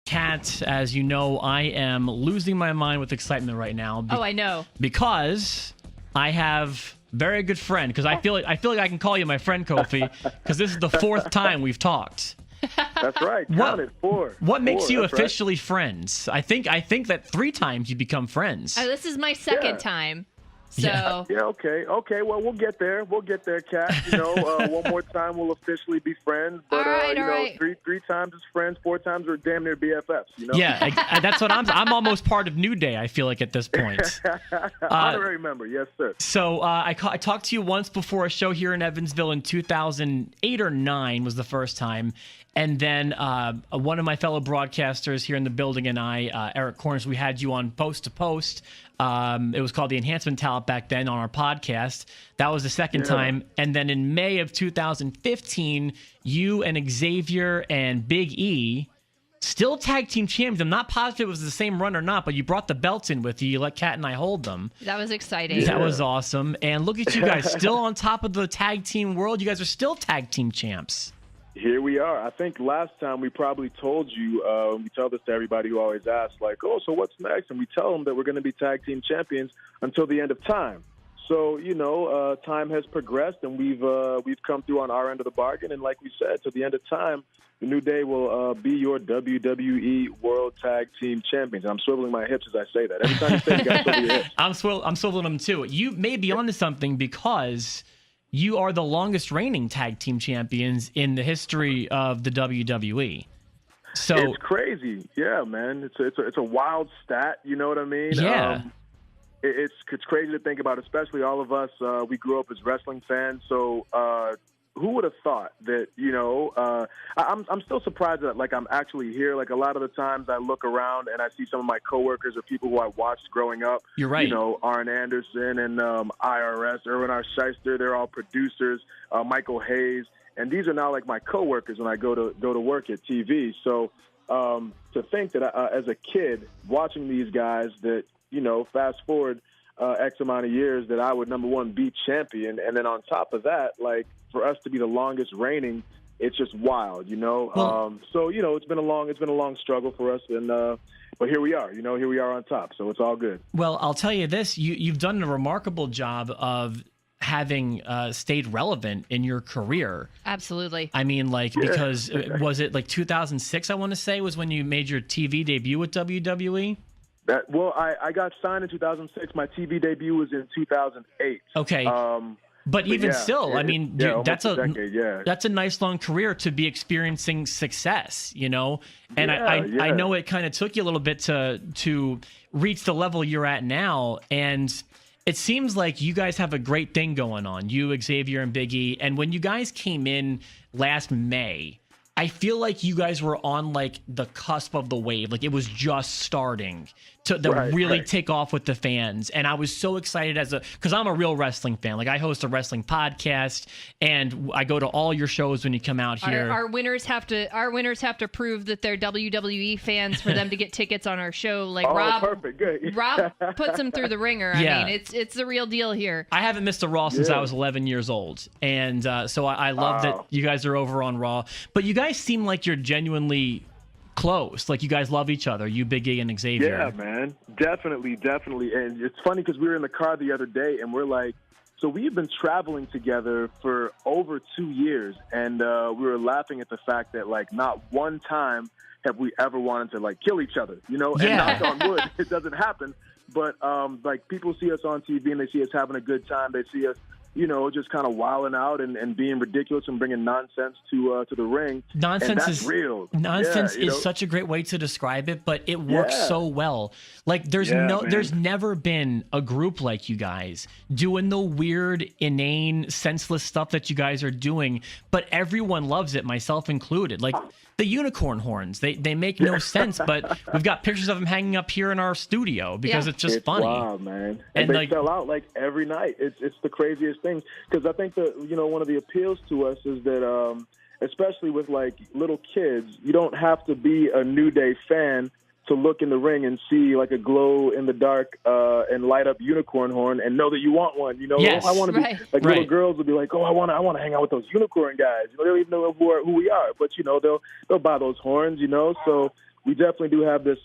Kat, as you know, I am losing my mind with excitement right now. I know. Because I have a very good friend. Because I feel like I can call you my friend, Kofi. Because this is the 4th time we've talked. That's right. Count it. 4. What makes you That's officially friends? I think that 3 times you become friends. This is my second time. So Yeah, okay. Well, we'll get there. Kat. One more time we'll officially be friends. But all right. three times is friends, 4 times we're damn near BFFs. Yeah, that's what I'm almost part of New Day, I feel like, at this point. Honorary member, yes, sir. So I talked to you once before a show here in Evansville in 2008 or 9 was the first time. And then one of my fellow broadcasters here in the building and I, Eric Cornish, we had you on Post to Post. It was called the Enhancement Talent back then on our podcast. That was the second time. And then in May of 2015, you and Xavier and Big E, still tag team champions. I'm not positive it was the same run or not, but you brought the belts in with you. You let Kat and I hold them. that was exciting. That was awesome. And look at you guys, still on top of the tag team world. You guys are still tag team champs. Here we are. I think last time we probably told you, we tell this to everybody who always asks, like, oh, so what's next? And we tell them that we're going to be tag team champions until the end of time. So, time has progressed, and we've come through on our end of the bargain. And like we said, to the end of time, the New Day will be your WWE World Tag Team Champions. I'm swiveling my hips as I say that. Every time you say it, you got to swivel your hips. I'm swiveling them too. You may be onto something because you are the longest reigning tag team champions in the history of the WWE. So it's crazy. Yeah, man. It's a wild stat. You know what I mean? Yeah. It's crazy to think about, especially all of us. We grew up as wrestling fans. So who would have thought that, I'm still surprised that, like, I'm actually here. Like, a lot of the times I look around and I see some of my coworkers or people who I watched growing up. You're right. Arn Anderson and IRS, Erwin R. Shyster, they're all producers, Michael Hayes. And these are now, like, my coworkers when I go to work at TV. So to think that as a kid watching these guys that, fast forward X amount of years, that I would, number one, be champion. And then on top of that, like, for us to be the longest reigning, it's just wild, Well, so it's been a long struggle for us, and but here we are, here we are on top, so it's all good. Well, I'll tell you this: you've done a remarkable job of having stayed relevant in your career. Absolutely. I mean, because was it like 2006? I want to say was when you made your TV debut with WWE. I got signed in 2006. My TV debut was in 2008. Okay. But even still, I mean, that's a decade, that's a nice long career to be experiencing success, And I know it kind of took you a little bit to reach the level you're at now, and it seems like you guys have a great thing going on, you, Xavier, and Big E. And when you guys came in last May, I feel like you guys were on like the cusp of the wave. Like it was just starting to really take off with the fans. And I was so excited because I'm a real wrestling fan. Like I host a wrestling podcast and I go to all your shows when you come out here. Our winners have to prove that they're WWE fans for them to get tickets on our show. Like Rob, perfect, good. Rob puts them through the ringer. I mean, it's the real deal here. I haven't missed a Raw since I was 11 years old. And so I love that you guys are over on Raw. But you guys seem like you're genuinely close. Like you guys love each other, you, Big E, and Xavier. Yeah, man. Definitely. And it's funny because we were in the car the other day and we're like, so we've been traveling together for over 2 years. And we were laughing at the fact that like not one time have we ever wanted to like kill each other, And knock on wood, it doesn't happen. But like people see us on TV and they see us having a good time. They see us, just kind of wilding out and being ridiculous and bringing nonsense to the ring. Nonsense is real. Nonsense is such a great way to describe it, but it works so well. Like there's never been a group like you guys doing the weird, inane, senseless stuff that you guys are doing, but everyone loves it, myself included. Like the unicorn horns, they make no sense, but we've got pictures of them hanging up here in our studio because it's just funny. Wow, man. And they sell out like every night. It's the craziest thing because I think that one of the appeals to us is that especially with like little kids, you don't have to be a New Day fan to look in the ring and see like a glow in the dark and light up unicorn horn and know that you want one. Yes, I want to be like little girls will be like, oh, I want to hang out with those unicorn guys. They don't even know who we are, but they'll buy those horns. So we definitely do have this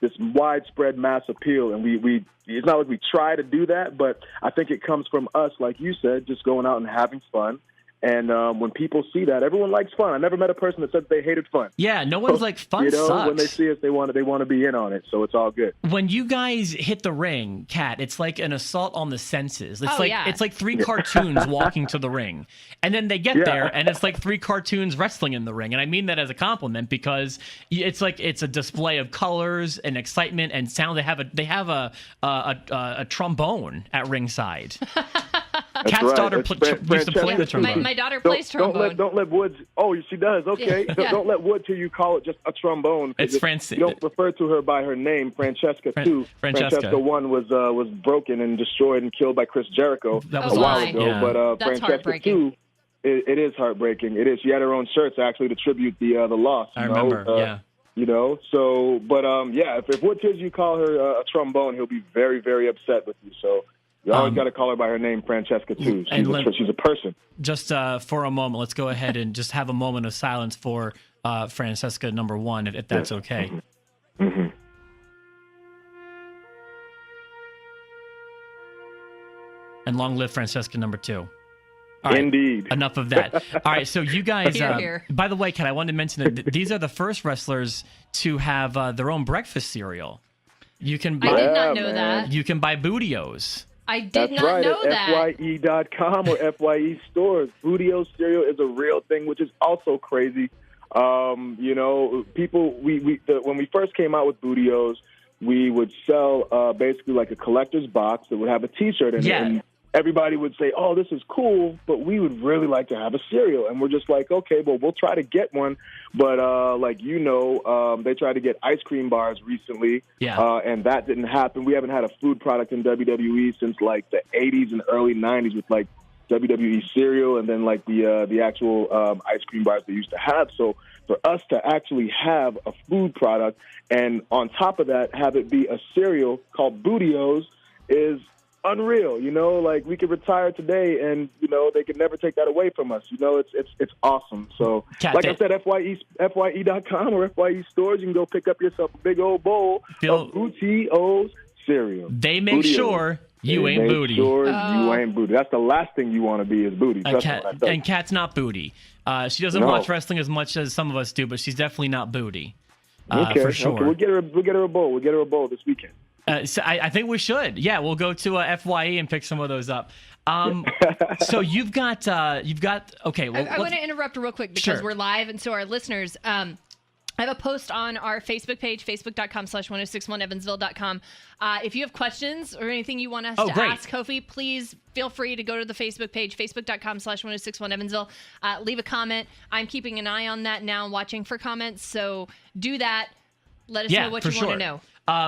this widespread mass appeal, and we it's not like we try to do that, but I think it comes from us, like you said, just going out and having fun. And when people see that, everyone likes fun. I never met a person that said they hated fun. Yeah, no one's like, fun sucks. When they see us, they want to be in on it. So it's all good. When you guys hit the ring, Kat, it's like an assault on the senses. It's it's like three cartoons walking to the ring, and then they get there, and it's like three cartoons wrestling in the ring. And I mean that as a compliment because it's like it's a display of colors and excitement and sound. They have a trombone at ringside. Kat's daughter used to play the trombone. My daughter plays trombone. Don't let Woods. Oh, she does. Okay. Yeah. Don't let Woods hear you call it just a trombone. It's Francis. You don't refer to her by her name, Francesca. Francesca 1 was broken and destroyed and killed by Chris Jericho a while ago. Yeah. But That's Francesca 2, it is heartbreaking. It is. She had her own shirts actually to tribute the loss. I remember. You know. So, but if Woods hears you call her a trombone, he'll be very, very upset with you. So. You always got to call her by her name, Francesca, too. She's a person. Just for a moment, let's go ahead and just have a moment of silence for Francesca number 1, if that's okay. Mm-hmm. And long live Francesca number 2. All right, Indeed. Enough of that. All right, so you guys, Here. by the way, Kat, I wanted to mention that these are the first wrestlers to have their own breakfast cereal. You can buy, I did not know that. You can buy Bootios. I did That's not right, know at that. FYE.com or FYE stores. Bootio cereal is a real thing, which is also crazy. You know, people, when we first came out with Bootios, we would sell basically like a collector's box that would have a T-shirt in it. And everybody would say, oh, this is cool, but we would really like to have a cereal. And we're just like, okay, well, we'll try to get one. But they tried to get ice cream bars recently, and that didn't happen. We haven't had a food product in WWE since like the 80s and early 90s with like WWE cereal and then like the actual ice cream bars they used to have. So for us to actually have a food product and on top of that have it be a cereal called Bootios is unreal. You know, like we could retire today and, you know, they could never take that away from us. You know, it's awesome. So I said, FYE.com or FYE stores, you can go pick up yourself a big old bowl of Bootio's cereal. They make sure you ain't booty. Sure you ain't booty. That's the last thing you want to be is booty. And Kat's not booty. She doesn't watch wrestling as much as some of us do, but she's definitely not booty. For sure. Okay. We'll get her a bowl. We'll get her a bowl this weekend. So I think we should. Yeah, we'll go to FYE and pick some of those up. So you've got. Okay. Well, I want to interrupt real quick because we're live, and so our listeners. I have a post on our Facebook page, facebook.com/1061evansville.com. If you have questions or anything you want us to ask Kofi, please feel free to go to the Facebook page, facebook.com/1061evansville. Leave a comment. I'm keeping an eye on that now, watching for comments. So do that. Let us know what you want to know.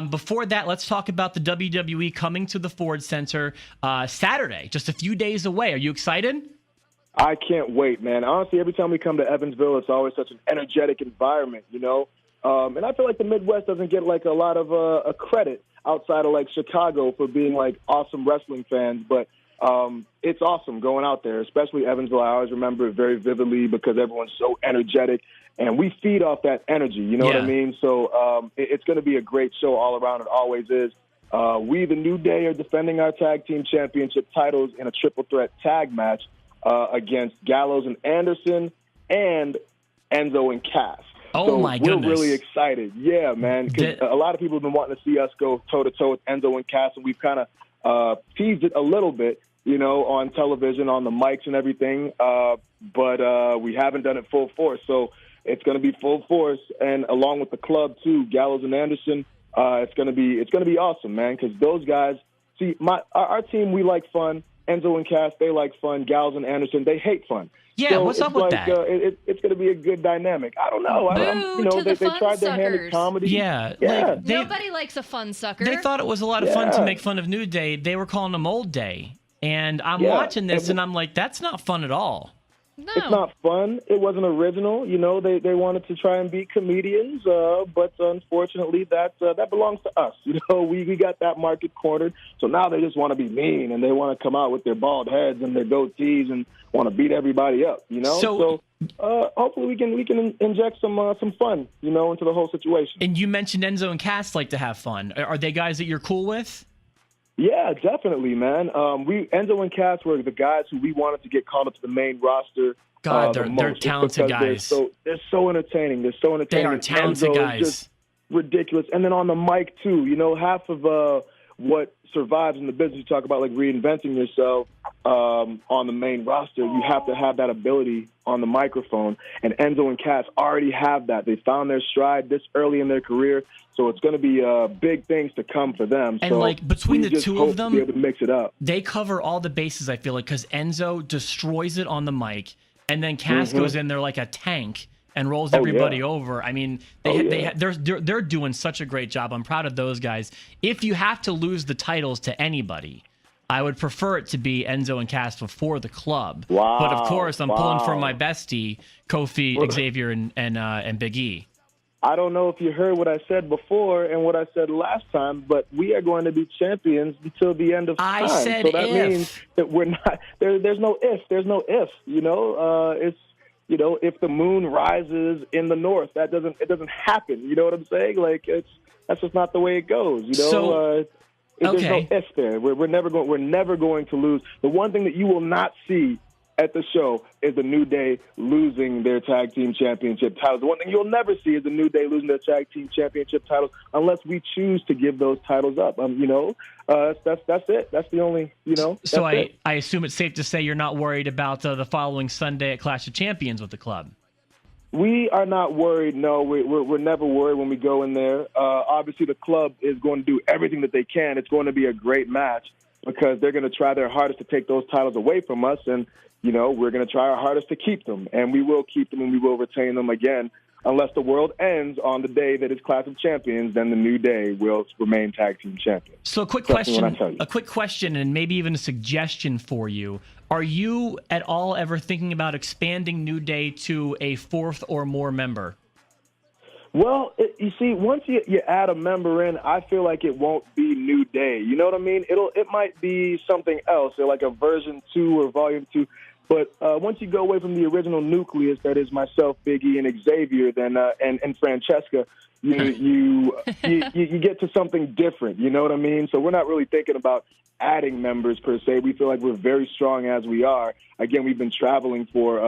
Before that, let's talk about the WWE coming to the Ford Center Saturday, just a few days away. Are you excited? I can't wait, man. Honestly, every time we come to Evansville, it's always such an energetic environment, you know? And I feel like the Midwest doesn't get, like, a lot of a credit outside of, like, Chicago for being, like, awesome wrestling fans. But it's awesome going out there, especially Evansville. I always remember it very vividly because everyone's so energetic. And we feed off that energy, you know what I mean? So it's going to be a great show all around. It always is. We, the New Day, are defending our tag team championship titles in a triple threat tag match against Gallows and Anderson and Enzo and Cass. My goodness. We're really excited. Yeah, man. Because a lot of people have been wanting to see us go toe-to-toe with Enzo and Cass, and we've kind of teased it a little bit, you know, on television, on the mics and everything. But we haven't done it full force. So it's going to be full force, and along with the club too, Gallows and Anderson. It's going to be awesome, man. Because those guys, see, our team, we like fun. Enzo and Cass, they like fun. Gallows and Anderson, they hate fun. Yeah, so what's up with that? It's going to be a good dynamic. I don't know. They tried their hand at comedy. Yeah. Like, nobody likes a fun sucker. They thought it was a lot of fun to make fun of New Day. They were calling them Old Day, and I'm watching this, and I'm like, that's not fun at all. No. It's not fun. It wasn't original. You know, they wanted to try and beat comedians, but unfortunately that belongs to us. You know, we got that market cornered. So now they just want to be mean, and they want to come out with their bald heads and their goatees and want to beat everybody up. You know, so hopefully we can inject some fun, you know, into the whole situation. And you mentioned Enzo and Cass like to have fun. Are they guys that you're cool with? Yeah, definitely, man. Enzo and Cass were the guys who we wanted to get called up to the main roster. God, they're talented guys. They're so entertaining. They're so entertaining. They are talented Enzo guys. Is just ridiculous. And then on the mic too. You know, half of what survives in the business, you talk about like reinventing yourself on the main roster. You have to have that ability on the microphone. And Enzo and Cass already have that. They found their stride this early in their career. So it's going to be big things to come for them. And so like between the two of them, be able to mix it up. They cover all the bases, I feel like, because Enzo destroys it on the mic, and then Cass goes in there like a tank and rolls everybody over. I mean, they're doing such a great job. I'm proud of those guys. If you have to lose the titles to anybody, I would prefer it to be Enzo and Cass before the club. Wow. But of course, I'm pulling for my bestie, Kofi, Xavier, and Big E. I don't know if you heard what I said before and what I said last time, but we are going to be champions until the end of time. I said so that means that we're not. There's no if. There's no if. You know, it's, you know, if the moon rises in the north, it doesn't happen. You know what I'm saying? Like that's just not the way it goes. You know. So, there's no if there. We're never going to lose. The one thing that you will not see at the show is the New Day losing their tag team championship titles. The one thing you'll never see is the New Day losing their tag team championship titles unless we choose to give those titles up. You know, that's it. That's the only, you know. So I assume it's safe to say you're not worried about the following Sunday at Clash of Champions with the club. We are not worried. No, we're never worried when we go in there. Obviously, the club is going to do everything that they can. It's going to be a great match because they're going to try their hardest to take those titles away from us. And, you know, we're going to try our hardest to keep them. And we will keep them and we will retain them again. Unless the world ends on the day that it's Clash of Champions, then the New Day will remain tag team champions. So a quick question and maybe even a suggestion for you. Are you at all ever thinking about expanding New Day to a fourth or more member? Well, you see, once you add a member in, I feel like it won't be New Day. You know what I mean? It might be something else, or like a version 2 or volume 2. But once you go away from the original nucleus, that is myself, Big E, and Xavier, then and Francesca, you get to something different. You know what I mean? So we're not really thinking about adding members per se. We feel like we're very strong as we are. Again, we've been traveling for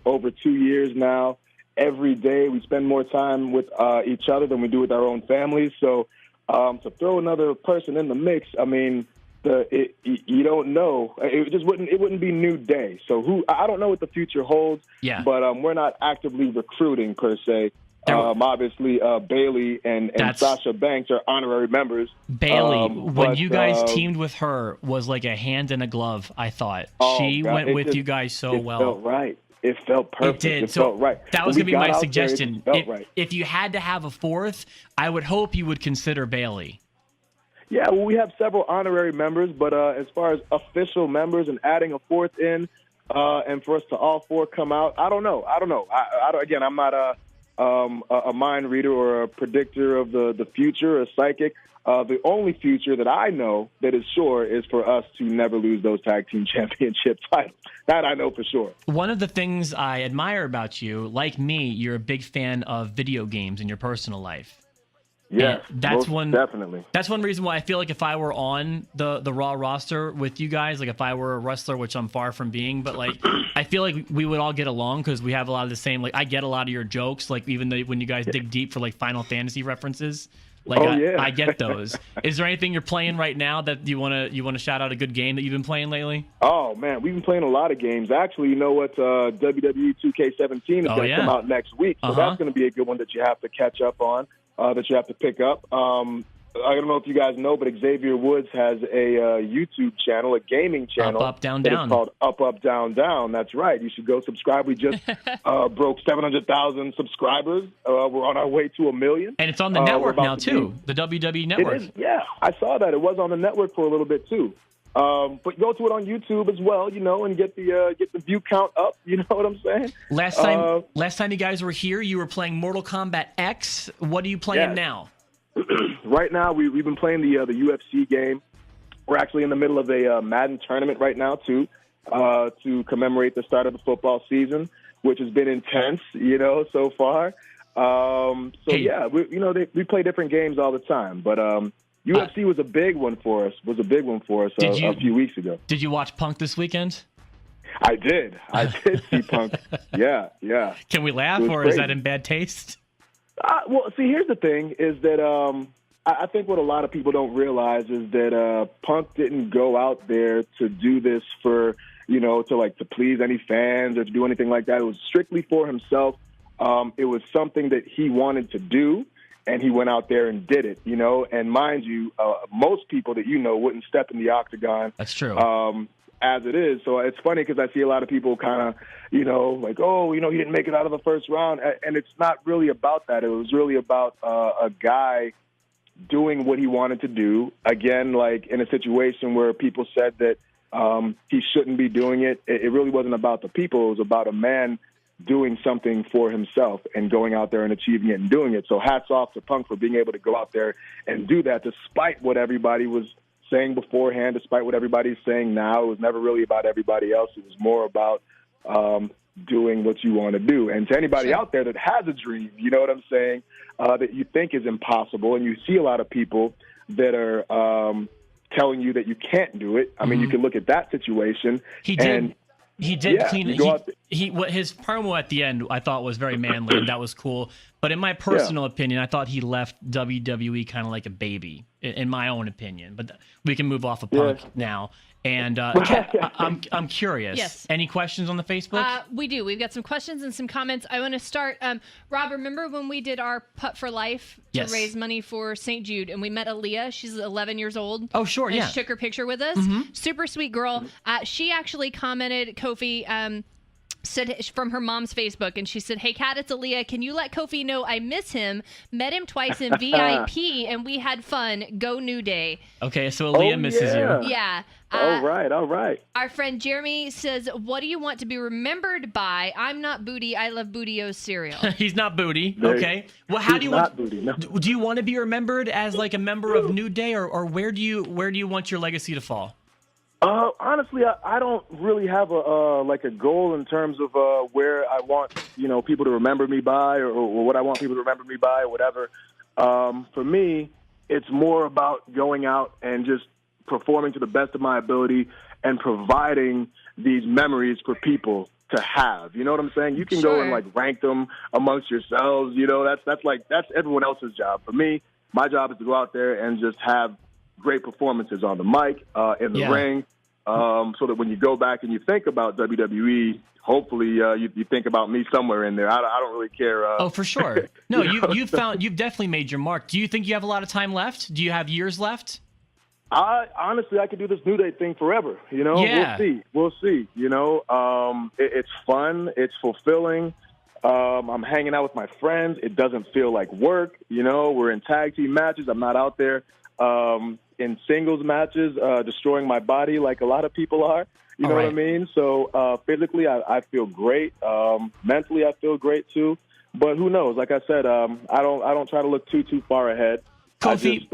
over 2 years now. Every day we spend more time with each other than we do with our own families. So to throw another person in the mix, I mean, you don't know. It wouldn't be New Day. So I don't know what the future holds. Yeah. But we're not actively recruiting per se. Obviously, Bailey and Sasha Banks are honorary members. Bailey, when you guys teamed with her, was like a hand in a glove, I thought. She went with you guys so well. It felt right. It felt perfect. It did. It so felt right. That was going to be my suggestion. If you had to have a fourth, I would hope you would consider Bailey. Yeah, well, we have several honorary members, but as far as official members and adding a fourth in, and for us to all four come out, I don't know. Again, I'm not a mind reader or a predictor of the future, a psychic. The only future that I know that is sure is for us to never lose those tag team championship titles. That I know for sure. One of the things I admire about you, like me, you're a big fan of video games in your personal life. Yeah, definitely. That's one reason why I feel like if I were on the Raw roster with you guys, like if I were a wrestler, which I'm far from being, but like I feel like we would all get along because we have a lot of the same. Like I get a lot of your jokes, like even though when you guys dig deep for like Final Fantasy references. Like I get those. Is there anything you're playing right now that you want to shout out a good game that you've been playing lately? Oh man, we've been playing a lot of games. Actually, you know what? WWE 2K17 is going to come out next week, so that's going to be a good one that you have to catch up on, that you have to pick up. I don't know if you guys know, but Xavier Woods has a YouTube channel, a gaming channel. Up, Down, Down. It's called Up, Down, Down. That's right. You should go subscribe. We just broke 700,000 subscribers. We're on our way to 1 million. And it's on the network now, too, the WWE Network. It is, yeah. I saw that. It was on the network for a little bit, too. But go to it on YouTube as well, and get the view count up. You know what I'm saying? Last time you guys were here, you were playing Mortal Kombat X. What are you playing now? Right now, we've been playing the UFC game. We're actually in the middle of a Madden tournament right now, too, to commemorate the start of the football season, which has been intense, so far. We play different games all the time. But UFC was a big one for us, a few weeks ago. Did you watch Punk this weekend? I did see Punk. Yeah. Can we laugh, or is that in bad taste? Well, see, here's the thing, is that I think what a lot of people don't realize is that Punk didn't go out there to do this for, to please any fans or to do anything like that. It was strictly for himself. It was something that he wanted to do, and he went out there and did it, And mind you, most people that wouldn't step in the octagon. That's true. As it is. So it's funny because I see a lot of people kind of, he didn't make it out of the first round. And it's not really about that. It was really about a guy doing what he wanted to do. Again, like in a situation where people said that he shouldn't be doing it. It really wasn't about the people. It was about a man doing something for himself and going out there and achieving it and doing it. So hats off to Punk for being able to go out there and do that despite what everybody was saying beforehand, despite what everybody's saying now. It was never really about everybody else. It was more about doing what you want to do. And to anybody out there that has a dream, you know what I'm saying, that you think is impossible, and you see a lot of people that are telling you that you can't do it. I mean, you can look at that situation. He did clean it. His promo at the end I thought was very manly, and that was cool. But in my personal opinion, I thought he left WWE kind of like a baby, in my own opinion. But we can move off of Punk now. And I'm curious. Yes. Any questions on the Facebook? We do. We've got some questions and some comments. I want to start. Rob, remember when we did our Putt for Life to raise money for St. Jude, and we met Aaliyah? She's 11 years old. Oh, sure, and yeah. She took her picture with us. Super sweet girl. She actually commented, Kofi, said from her mom's Facebook, and she said, "Hey, Kat, it's Aaliyah. Can you let Kofi know I miss him? Met him twice in VIP, and we had fun. Go New Day." Okay, so Aaliyah misses you. Yeah. All right. Our friend Jeremy says, "What do you want to be remembered by? I'm not Booty. I love Bootio's cereal." He's not Booty. Okay. Well, how do you want? Booty, no. Do you want to be remembered as like a member of New Day, or where do you want your legacy to fall? Honestly, I don't really have a goal in terms of where I want people to remember me by, or what I want people to remember me by, or whatever. For me, it's more about going out and just performing to the best of my ability and providing these memories for people to have. You know what I'm saying? You can go and rank them amongst yourselves. That's everyone else's job. For me, my job is to go out there and just have great performances on the mic, in the ring, so that when you go back and you think about WWE, hopefully you think about me somewhere in there. I don't really care. Oh, for sure. No, you've definitely made your mark. Do you think you have a lot of time left? Do you have years left? Honestly, I could do this New Day thing forever. Yeah. We'll see. It's fun. It's fulfilling. I'm hanging out with my friends. It doesn't feel like work. We're in tag team matches. I'm not out there in singles matches, destroying my body like a lot of people are. You know what I mean? So physically, I feel great. Mentally, I feel great too. But who knows? Like I said, I don't try to look too far ahead. Kofi,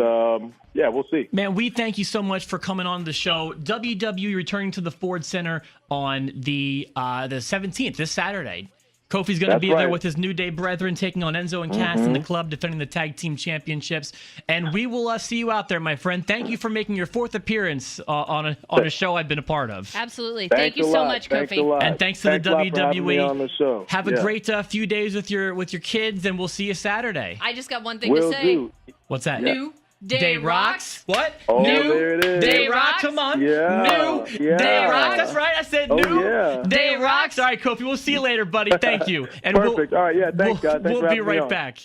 we'll see. Man, we thank you so much for coming on the show. WWE returning to the Ford Center on the 17th, this Saturday. Kofi's going to be there with his New Day brethren, taking on Enzo and Cass in the club, defending the tag team championships. And we will see you out there, my friend. Thank you for making your 4th appearance on a show I've been a part of. Absolutely. Thank you so much, Kofi. And thanks to the WWE. On the show. Have a great few days with your kids, and we'll see you Saturday. I just got one thing to say. What's that? New Day rocks. What? Oh, New there it is. Day rocks. Come on. Yeah. New Day rocks. That's right. I said new Day rocks. All right, Kofi. We'll see you later, buddy. Thank you. And Perfect. All right. Yeah. Thanks, guys. Thanks we'll for be having me right on. back.